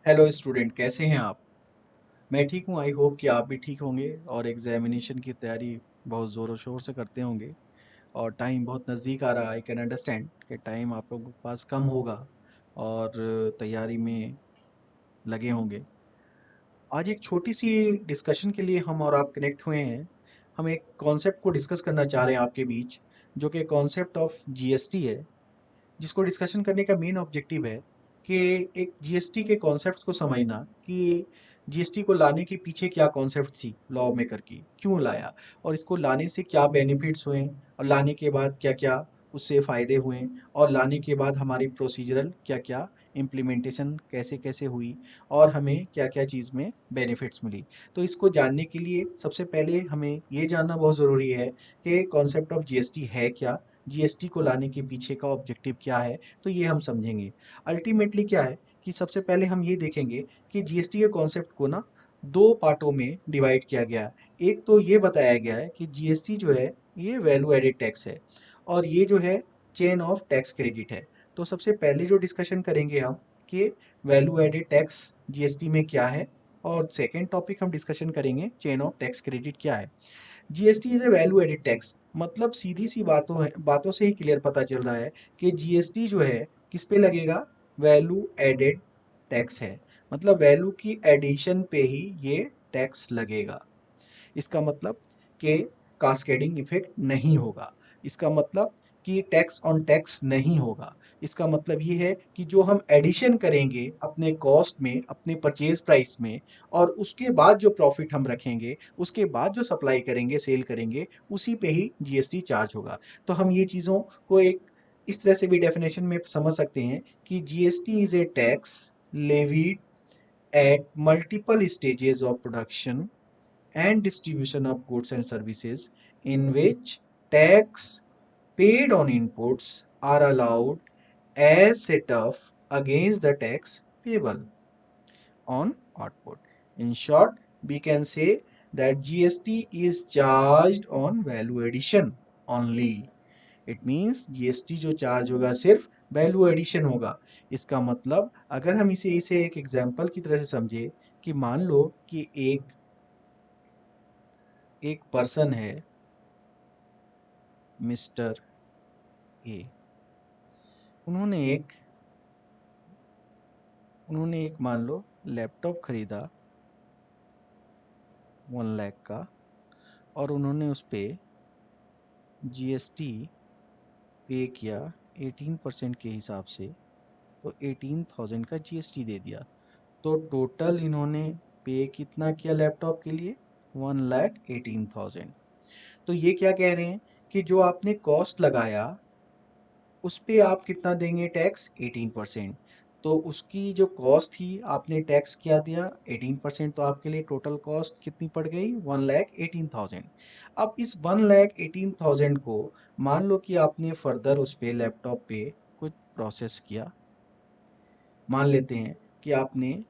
Hello student, कैसे हैं आप। मैं ठीक हूँ। आई होप कि आप भी ठीक होंगे और एग्जामिनेशन की तैयारी बहुत ज़ोरों शोर से करते होंगे। और टाइम बहुत नज़दीक आ रहा है। आई कैन अंडरस्टैंड कि टाइम आप लोगों के पास कम होगा और तैयारी में लगे होंगे। आज एक छोटी सी डिस्कशन के लिए हम और आप कनेक्ट हुए हैं। हम एक कॉन्सेप्ट को डिस्कस करना चाह रहे हैं आपके बीच, जो कि कॉन्सेप्ट ऑफ जीएसटी है, जिसको डिस्कशन करने का मेन ऑब्जेक्टिव है कि एक जीएसटी के कॉन्सेप्ट्स को समझना कि जीएसटी को लाने के पीछे क्या कॉन्सेप्ट थी लॉ मेकर की, क्यों लाया और इसको लाने से क्या बेनिफिट्स हुए और लाने के बाद क्या क्या उससे फ़ायदे हुए और लाने के बाद हमारी प्रोसीजरल क्या क्या इम्प्लीमेंटेशन कैसे कैसे हुई और हमें क्या क्या चीज़ में बेनिफिट्स मिली। तो इसको जानने के लिए सबसे पहले हमें ये जानना बहुत ज़रूरी है कि कॉन्सेप्ट ऑफ जीएसटी है क्या, जीएसटी को लाने के पीछे का ऑब्जेक्टिव क्या है। तो ये हम समझेंगे। अल्टीमेटली क्या है कि सबसे पहले हम ये देखेंगे कि जीएसटी के कॉन्सेप्ट को ना दो पार्टों में डिवाइड किया गया है। एक तो ये बताया गया है कि जीएसटी जो है ये वैल्यू एडेड टैक्स है और ये जो है चेन ऑफ टैक्स क्रेडिट है। तो सबसे पहले जो डिस्कशन करेंगे हम कि वैल्यू एडेड टैक्स जीएसटी में क्या है, और सेकेंड टॉपिक हम डिस्कशन करेंगे चेन ऑफ टैक्स क्रेडिट क्या है। GST is a value added tax, मतलब सीधी सी बातों से ही क्लियर पता चल रहा है कि जीएसटी जो है किस पे लगेगा, वैल्यू एडेड टैक्स है। मतलब वैल्यू की एडिशन पे ही ये टैक्स लगेगा। इसका मतलब कि कास्केडिंग इफेक्ट नहीं होगा। इसका मतलब कि टैक्स ऑन टैक्स नहीं होगा। इसका मतलब ये है कि जो हम एडिशन करेंगे अपने कॉस्ट में, अपने परचेज प्राइस में, और उसके बाद जो प्रॉफिट हम रखेंगे, उसके बाद जो सप्लाई करेंगे, सेल करेंगे, उसी पे ही जीएसटी चार्ज होगा। तो हम ये चीज़ों को एक इस तरह से भी डेफिनेशन में समझ सकते हैं कि GST is a tax levied at multiple stages of production and distribution of goods and services in which tax paid on inputs are allowed as set off against the tax payable on output. In short, we can say that GST is charged on value addition only. It means GST जो charge होगा सिर्फ value addition होगा। इसका मतलब अगर हम इसे इसे एक एग्जांपल की तरह से समझे कि मान लो कि एक एक पर्सन है, मिस्टर ए। उन्होंने एक उन्होंने एक मान लो लैपटॉप खरीदा 1 लाख का, और उन्होंने उस पे जीएसटी पे किया 18% के हिसाब से। तो 18,000 का जीएसटी दे दिया। तो टोटल इन्होंने पे कितना किया लैपटॉप के लिए, 1,18,000। तो ये क्या कह रहे हैं कि जो आपने कॉस्ट लगाया उस पे आप कितना देंगे टैक्स, 18%। तो उसकी जो कॉस्ट थी आपने टैक्स क्या दिया, 18%। तो आपके लिए टोटल कॉस्ट कितनी पड़ गई, 1,18,000। अब इस 1,18,000 को मान लो कि आपने फर्दर उस पे लैपटॉप पे कुछ प्रोसेस किया। मान लेते हैं कि आपने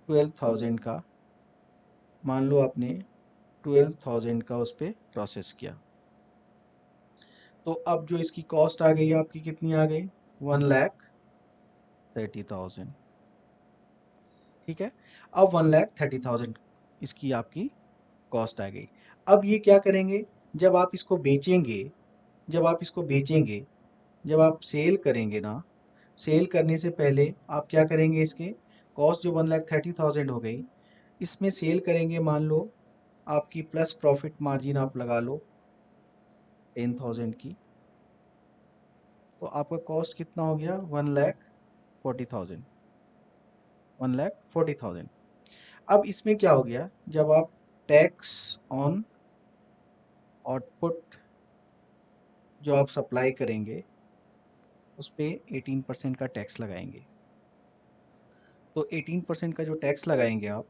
12,000 का मान लो आपने 12,000 का उस पे प्रोसेस किया। तो अब जो इसकी कॉस्ट आ गई आपकी कितनी आ गई, 1,30,000। ठीक है। अब 1,30,000 इसकी आपकी कॉस्ट आ गई। अब ये क्या करेंगे, जब आप इसको बेचेंगे जब आप इसको बेचेंगे जब आप सेल करेंगे ना, सेल करने से पहले आप क्या करेंगे, इसके कॉस्ट जो 1,30,000 हो गई, इसमें सेल करेंगे मान लो आपकी प्लस प्रॉफिट मार्जिन आप लगा लो 10,000 की। तो आपका कॉस्ट कितना हो गया, 1,40,000। 1,40,000। अब इसमें क्या हो गया, जब आप टैक्स ऑन आउटपुट जो आप सप्लाई करेंगे उस पे 18% का टैक्स लगाएंगे। तो 18% का जो टैक्स लगाएंगे आप,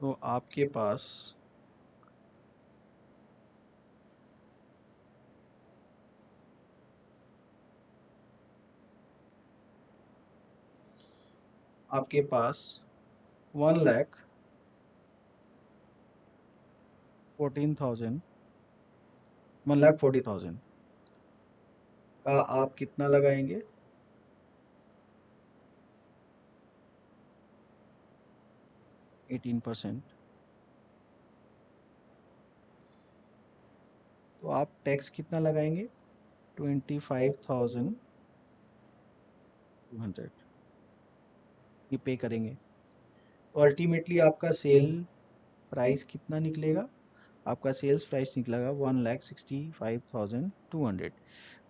तो आपके पास आपके पास 1,14,000 1,40,000 का आप कितना लगाएंगे? 18%। तो आप टैक्स कितना लगाएंगे? 25,200 ये पे करेंगे। तो अल्टीमेटली आपका सेल प्राइस कितना निकलेगा? आपका सेल्स प्राइस निकलेगा 1,65,200।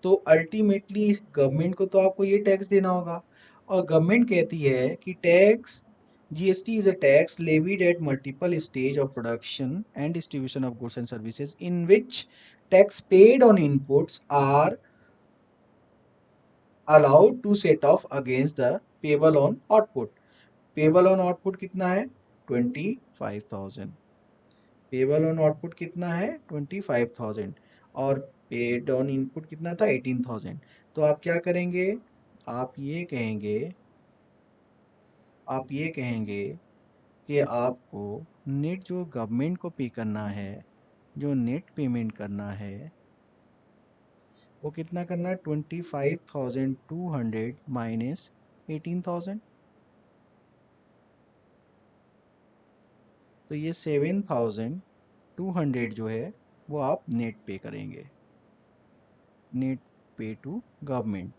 तो अल्टीमेटली गवर्नमेंट को तो आपको ये टैक्स देना होगा, और गवर्नमेंट कहती है कि tax GST is a tax levied at multiple stage of production and distribution of goods and services in which tax paid on inputs are allowed to set off against the payable on output। Payable on output कितना है? 25,000। Payable on output कितना है? 25,000। और paid on input कितना था? 18,000। तो आप क्या करेंगे? आप ये कहेंगे आप ये कहेंगे कि आपको नेट जो गवर्नमेंट को पे करना है, जो नेट पेमेंट करना है, वो कितना करना है? 25,200 माइनस 18,000। तो ये 7,200 जो है वो आप नेट पे करेंगे, नेट पे टू गवर्नमेंट।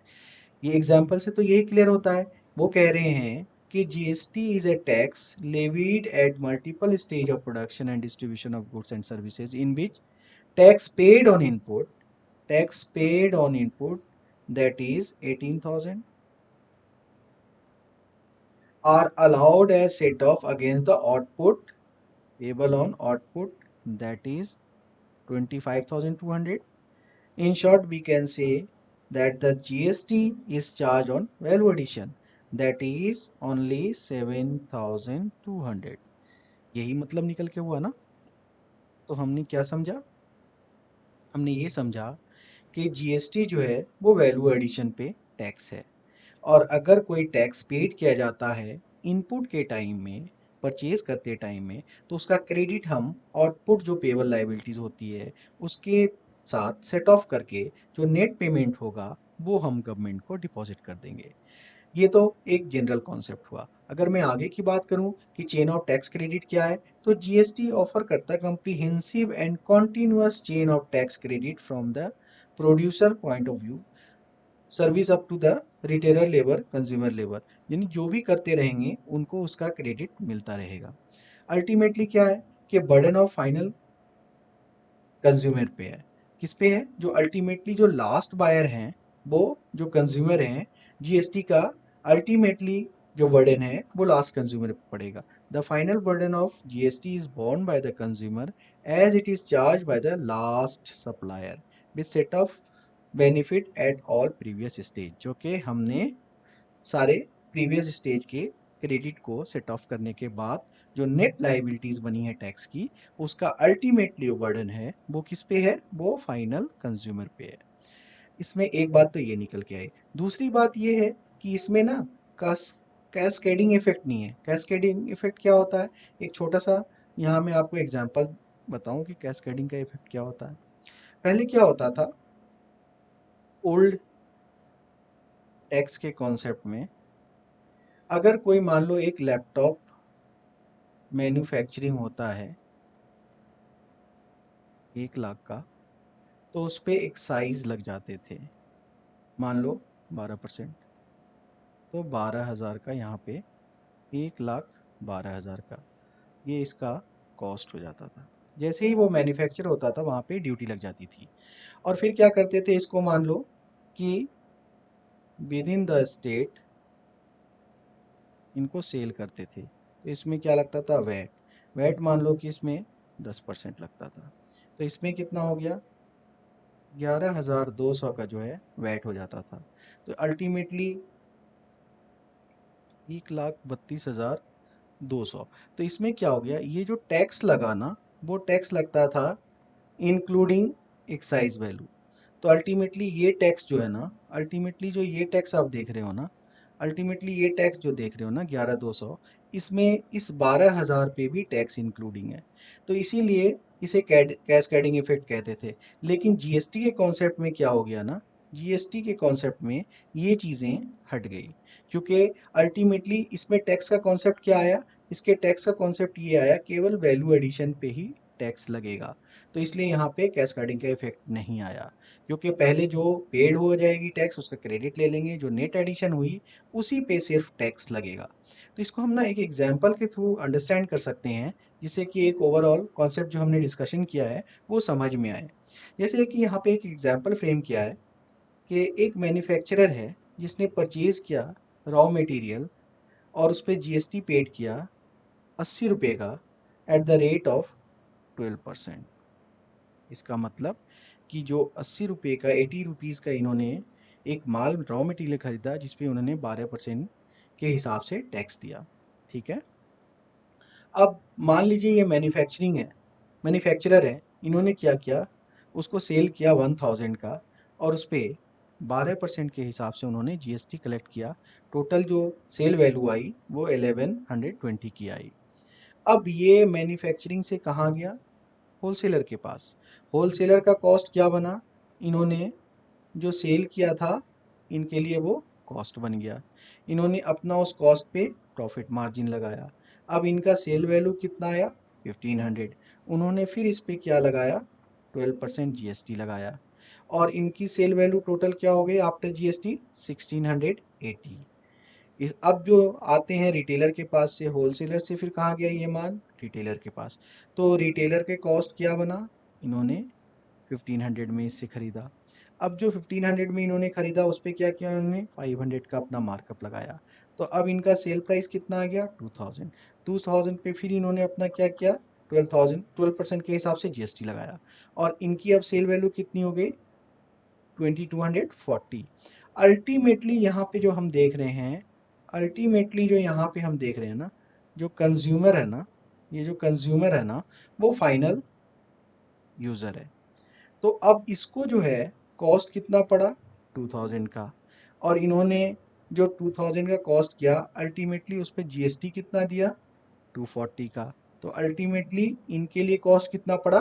ये एग्जाम्पल से तो यही क्लियर होता है। वो कह रहे हैं कि GST is a tax levied at multiple stage of production and distribution of goods and services in which tax paid on input that is 18,000 are allowed as set off against the output payable on output, that is 25,200. In short, we can say that the GST is charged on value addition, that is only 7,200। यही मतलब निकल के हुआ ना? तो हमने क्या समझा? हमने ये समझा कि जीएसटी जो है वो वैल्यू एडिशन पे टैक्स है, और अगर कोई टैक्स पेड किया जाता है इनपुट के टाइम में, परचेज करते टाइम में, तो उसका क्रेडिट हम आउटपुट जो पेबल लाइबिलिटीज होती है उसके साथ सेट ऑफ करके जो नेट पेमेंट होगा वो हम गवर्नमेंट को डिपॉजिट कर देंगे। ये तो एक जनरल कॉन्सेप्ट हुआ। अगर मैं आगे की बात करूं कि चेन ऑफ टैक्स क्रेडिट क्या है, तो जीएसटी ऑफर करता है comprehensive and continuous chain of tax credit from the producer point of view service up to the retailer labour consumer labour. यानी जो भी करते रहेंगे उनको उसका क्रेडिट मिलता रहेगा। अल्टीमेटली क्या है कि बर्डन ऑफ फाइनल कंज्यूमर पे है। किस पे है? जो अल्टीमेटली जो लास्ट बायर हैं, वो जो कंज्यूमर हैं, जीएसटी का अल्टीमेटली जो बर्डन है वो लास्ट कंज्यूमर पे पड़ेगा। The final burden of GST is borne by the consumer as it is charge by the last supplier with set off benefit at all previous stage. जो कि हमने सारे प्रीवियस स्टेज के credit को set off करने के बाद जो नेट लाइबिलिटीज बनी है टैक्स की, उसका अल्टीमेटली जो बर्डन है वो किस पे है? वो फाइनल कंज्यूमर पे है। इसमें एक बात तो ये निकल के आई। दूसरी बात ये है कि इसमें ना कैस्केडिंग इफेक्ट नहीं है। कैस्केडिंग इफेक्ट क्या होता है? एक छोटा सा यहाँ मैं आपको एग्जांपल बताऊं कि कैस्केडिंग का इफेक्ट क्या होता है। पहले क्या होता था? ओल्ड टैक्स के कॉन्सेप्ट में, अगर कोई मान लो एक लैपटॉप मैन्युफैक्चरिंग होता है 1 लाख का, तो उस पे एक्साइज लग जाते थे, मान लो 12%। तो 12,000 का यहाँ पे, 1,12,000 का ये इसका कॉस्ट हो जाता था। जैसे ही वो मैन्युफैक्चर होता था वहाँ पे ड्यूटी लग जाती थी। और फिर क्या करते थे, इसको मान लो कि विद इन द स्टेट इनको सेल करते थे, तो इसमें क्या लगता था? वैट। वैट मान लो कि इसमें 10% लगता था, तो इसमें कितना हो गया? 11,200 का जो है वैट हो जाता था। तो अल्टीमेटली 1,32,200। तो इसमें क्या हो गया? ये जो टैक्स लगा ना, वो टैक्स लगता था इंक्लूडिंग एक्साइज वैल्यू। तो अल्टीमेटली ये टैक्स जो है ना, अल्टीमेटली जो ये टैक्स आप देख रहे हो ना, अल्टीमेटली ये टैक्स जो देख रहे हो ना 11,200, इसमें इस 12,000 पे भी टैक्स इंक्लूडिंग है। तो इसीलिए इसे कैस्केडिंग इफेक्ट कहते थे। लेकिन जीएसटी के कॉन्सेप्ट में क्या हो गया ना, जीएसटी के कॉन्सेप्ट में ये चीज़ें हट गई, क्योंकि अल्टीमेटली इसमें टैक्स का कॉन्सेप्ट क्या आया, इसके टैक्स का कॉन्सेप्ट ये आया केवल वैल्यू एडिशन पे ही टैक्स लगेगा। तो इसलिए यहाँ पे कैस्केडिंग का इफेक्ट नहीं आया, क्योंकि पहले जो पेड हो जाएगी टैक्स उसका क्रेडिट ले लेंगे, जो नेट एडिशन हुई उसी पे सिर्फ टैक्स लगेगा। तो इसको हम ना एक एग्जाम्पल के थ्रू अंडरस्टैंड कर सकते हैं, जिससे कि एक ओवरऑल कॉन्सेप्ट जो हमने डिस्कशन किया है वो समझ में आए। जैसे कि यहाँ पे एक एग्जाम्पल फ्रेम किया है कि एक मैन्युफैक्चरर है जिसने परचेज किया रॉ मटेरियल और उस पर जीएसटी पेड किया 80 रुपये का एट द रेट ऑफ 12%। इसका मतलब कि जो 80 रुपये का 80 रुपीज़ का इन्होंने एक माल रॉ मटेरियल खरीदा जिसपे उन्होंने 12% के हिसाब से टैक्स दिया। ठीक है। अब मान लीजिए ये मैन्युफैक्चरिंग है, मैन्युफैक्चरर है, इन्होंने क्या किया, उसको सेल किया 1000 का और उस पर 12% के हिसाब से उन्होंने जीएसटी कलेक्ट किया। टोटल जो सेल वैल्यू आई वो 1120 की आई। अब ये मैन्युफैक्चरिंग से कहाँ गया, होलसेलर के पास। होलसेलर का कॉस्ट क्या बना, इन्होंने जो सेल किया था इनके लिए वो कॉस्ट बन गया, इन्होंने अपना उस कॉस्ट पे प्रॉफिट मार्जिन लगाया। अब इनका सेल वैल्यू कितना आया 1500, उन्होंने फिर इस पे क्या लगाया 12% जीएसटी लगाया और इनकी सेल वैल्यू टोटल क्या हो गई आफ्टर जीएसटी 1680। अब जो आते हैं रिटेलर के पास से, होलसेलर से फिर कहाँ गया ये माल, रिटेलर के पास। तो रिटेलर के कॉस्ट क्या बना, इन्होंने 1500 में इससे खरीदा। अब जो 1500 में इन्होंने खरीदा उस पर क्या किया उन्होंने 500 का अपना मार्कअप लगाया। तो अब इनका सेल प्राइस कितना आ गया 2000। 2000 पे फिर इन्होंने अपना क्या किया 12,000, 12% के हिसाब से जीएसटी लगाया और इनकी अब सेल वैल्यू कितनी हो गई 2240। अल्टीमेटली यहाँ पे जो हम देख रहे हैं, अल्टीमेटली जो यहाँ पे हम देख रहे हैं ना, जो कंज्यूमर है ना, ये जो कंज्यूमर है ना वो फाइनल यूजर है। तो अब इसको जो है कॉस्ट कितना पड़ा 2000 का, और इन्होंने जो 2000 का कॉस्ट किया अल्टीमेटली उस पर जीएसटी कितना दिया 240 का। तो अल्टीमेटली इनके लिए कॉस्ट कितना पड़ा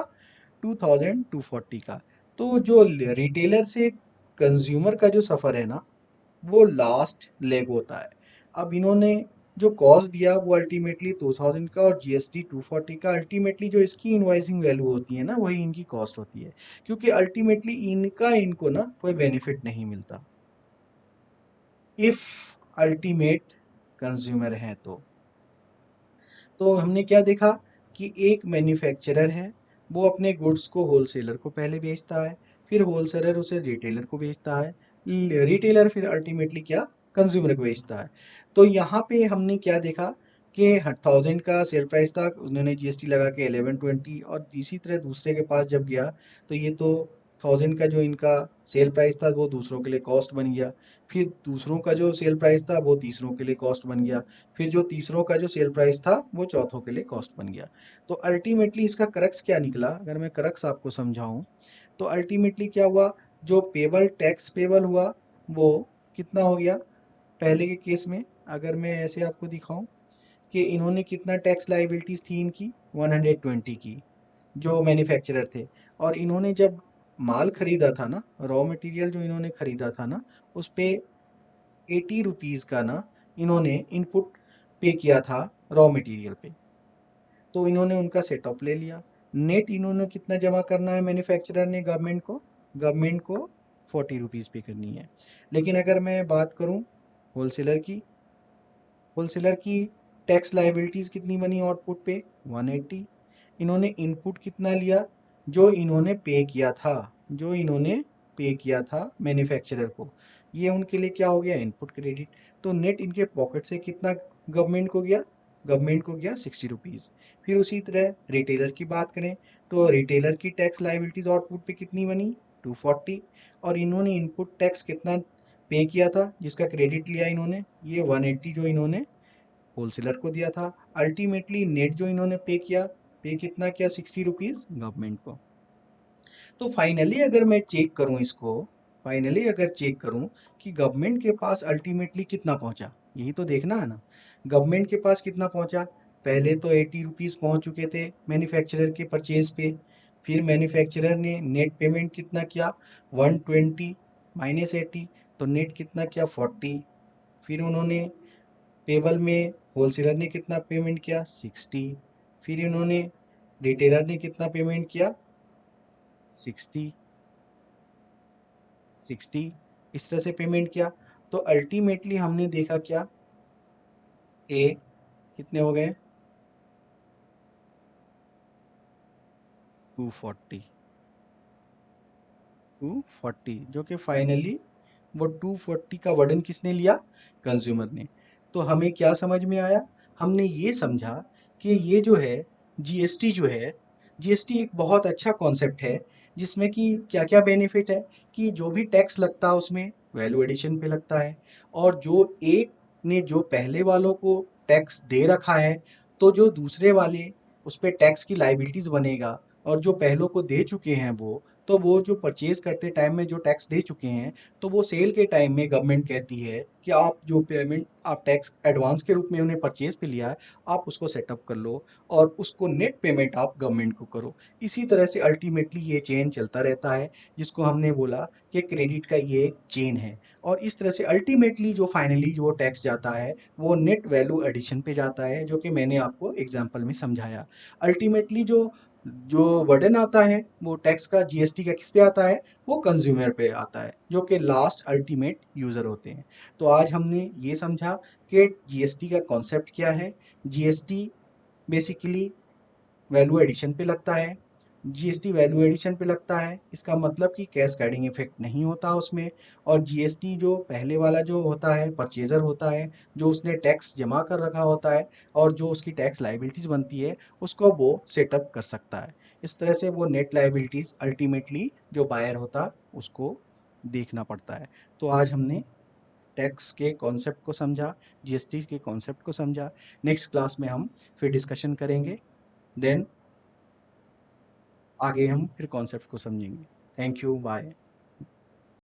2240 का। तो जो रिटेलर से कंज्यूमर का जो सफ़र है ना वो लास्ट लेग होता है। अब इन्होंने जो कॉस्ट दिया वो अल्टीमेटली 2000 का और जीएसटी 240 का, अल्टीमेटली जो इसकी इनवाइसिंग वैल्यू होती है ना वही इनकी कॉस्ट होती है, क्योंकि अल्टीमेटली इनको ना कोई बेनिफिट नहीं मिलता इफ अल्टीमेट कंज्यूमर है तो हमने क्या देखा कि एक मैन्युफैक्चरर है, वो अपने गुड्स को होलसेलर को पहले बेचता है, फिर होलसेलर उसे रिटेलर को बेचता है, रिटेलर फिर अल्टीमेटली क्या कंज्यूमर को बेचता है। तो यहाँ पे हमने क्या देखा कि 1000 का सेल प्राइस था, उन्होंने जीएसटी लगा के 1120, और इसी तरह दूसरे के पास जब गया तो ये तो 1000 का जो इनका सेल प्राइस था वो दूसरों के लिए कॉस्ट बन गया, फिर दूसरों का जो सेल प्राइस था वो तीसरों के लिए कॉस्ट बन गया, फिर जो तीसरों का जो सेल प्राइस था वो चौथों के लिए कॉस्ट बन गया। तो अल्टीमेटली इसका करक्स क्या निकला, अगर मैं करक्स आपको समझाऊं तो अल्टीमेटली क्या हुआ, जो पेबल टैक्स पेबल हुआ वो कितना हो गया पहले के केस में। अगर मैं ऐसे आपको दिखाऊं कि इन्होंने कितना टैक्स लाइबिलिटीज थी इनकी 120 की, जो मैन्युफैक्चरर थे, और इन्होंने जब माल खरीदा था ना, रॉ मटेरियल जो इन्होंने खरीदा था ना उस पे 80 रुपीज का ना इन्होंने इनपुट पे किया था रॉ मटेरियल पे। तो इन्होंने उनका सेटअप ले लिया, नेट इन्होंने कितना जमा करना है मैन्युफैक्चरर ने गवर्नमेंट को 40 रुपीज पे करनी है। लेकिन अगर मैं बात करूं होलसेलर की, होलसेलर की टैक्स लाइबिलिटीज कितनी बनी आउटपुट पे 180। इन्होंने इनपुट कितना लिया, जो इन्होंने पे किया था, जो इन्होंने पे किया था मैन्युफैक्चरर को, ये उनके लिए क्या हो गया इनपुट क्रेडिट। तो नेट इनके पॉकेट से कितना गवर्नमेंट को गया 60 रुपीज। फिर उसी तरह रिटेलर की बात करें तो रिटेलर की टैक्स लाइबिलिटीज आउटपुट पे कितनी बनी 240, और इन्होंने इनपुट टैक्स कितना पे किया था जिसका क्रेडिट लिया इन्होंने, ये 180 जो इन्होंने होलसेलर को दिया था। अल्टीमेटली नेट जो इन्होंने पे कितना किया 60 रुपीज गवर्नमेंट को। तो फाइनली अगर मैं चेक करूं इसको, फाइनली अगर चेक करूं कि गवर्नमेंट के पास अल्टीमेटली कितना पहुंचा, यही तो देखना है ना। गवर्नमेंट के पास कितना पहुंचा, पहले तो 80 रुपीज पहुंच चुके थे मैन्युफैक्चरर के परचेज पे। फिर मैन्युफैक्चरर ने नेट पेमेंट कितना किया, 120 माइनस 80, तो नेट कितना किया 40। फिर उन्होंने पेबल में होलसेलर ने कितना पेमेंट किया 60। फिर इन्होंने रिटेलर ने कितना पेमेंट किया 60, 60, इस तरह से पेमेंट किया। तो अल्टीमेटली हमने देखा क्या, ए कितने हो गए 240, 240, जो कि फाइनली वो 240 का वर्डन किसने लिया, कंज्यूमर ने। तो हमें क्या समझ में आया, हमने ये समझा कि ये जो है जीएसटी जो है, जीएसटी एक बहुत अच्छा कॉन्सेप्ट है, जिसमें कि क्या क्या बेनिफिट है कि जो भी टैक्स लगता है उसमें वैल्यू एडिशन पे लगता है। और जो एक ने जो पहले वालों को टैक्स दे रखा है, तो जो दूसरे वाले उस पे टैक्स की लाइबिलिटीज बनेगा। और जो पहलों को दे चुके हैं वो, तो वो जो परचेज करते टाइम में जो टैक्स दे चुके हैं, तो वो सेल के टाइम में गवर्नमेंट कहती है कि आप जो पेमेंट आप टैक्स एडवांस के रूप में उन्हें परचेज पे लिया है, आप उसको सेटअप कर लो और उसको नेट पेमेंट आप गवर्नमेंट को करो। इसी तरह से अल्टीमेटली ये चेन चलता रहता है, जिसको हमने बोला कि क्रेडिट का ये एक चेन है। और इस तरह से अल्टीमेटली जो फाइनली जो टैक्स जाता है वो नेट वैल्यू एडिशन पे जाता है, जो कि मैंने आपको एग्जाम्पल में समझाया। अल्टीमेटली जो जो वर्डन आता है वो टैक्स का, जीएसटी का किस पे आता है, वो कंज्यूमर पे आता है, जो कि लास्ट अल्टीमेट यूजर होते हैं। तो आज हमने ये समझा कि जीएसटी का कॉन्सेप्ट क्या है। जीएसटी बेसिकली वैल्यू एडिशन पे लगता है। जीएसटी वैल्यू एडिशन पे लगता है, इसका मतलब कि कैस्केडिंग इफेक्ट नहीं होता उसमें। और जीएसटी जो पहले वाला जो होता है परचेजर होता है, जो उसने टैक्स जमा कर रखा होता है और जो उसकी टैक्स लाइबिलिटीज बनती है, उसको वो सेटअप कर सकता है। इस तरह से वो नेट लाइबिलिटीज अल्टीमेटली जो बायर होता उसको देखना पड़ता है। तो आज हमने टैक्स के कॉन्सेप्ट को समझा, जीएसटी के कॉन्सेप्ट को समझा। नेक्स्ट क्लास में हम फिर डिस्कशन करेंगे, देन आगे हम फिर कॉन्सेप्ट को समझेंगे। Thank you, bye.